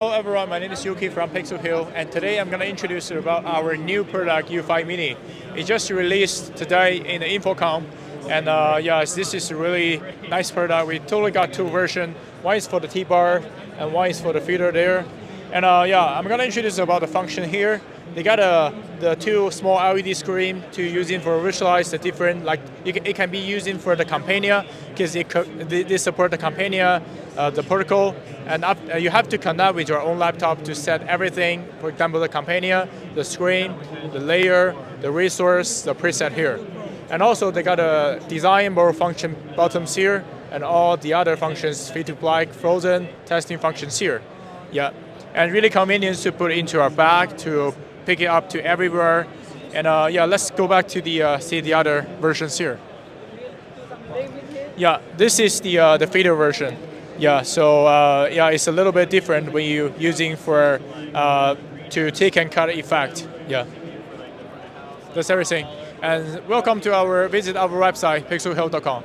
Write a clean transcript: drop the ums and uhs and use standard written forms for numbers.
Hello everyone, my name is Yuki from Pixelhue, and today I'm going to introduce you about our new product U5 Mini. It just released today in the InfoComm, and yes, this is a really nice product. We totally got two versions. One is for the T-bar, and one is for the feeder there. And I'm going to introduce about the function here. They got the two small LED screen to using for visualize the different, like it can be using for the Campania, because they support the Campania, the protocol, and you have to connect with your own laptop to set everything. For example, the Campania, the screen, the layer, the resource, the preset here. And also they got a design mode function buttons here, and all the other functions, fit to black, frozen, testing functions here. Yeah, and really convenient to put into our bag to pick it up to everywhere. And let's go back to the see the other versions here. Yeah, this is the feeder version. Yeah, so it's a little bit different when you using for to take and cut effect. Yeah, that's everything. And welcome to visit our website pixelhue.com.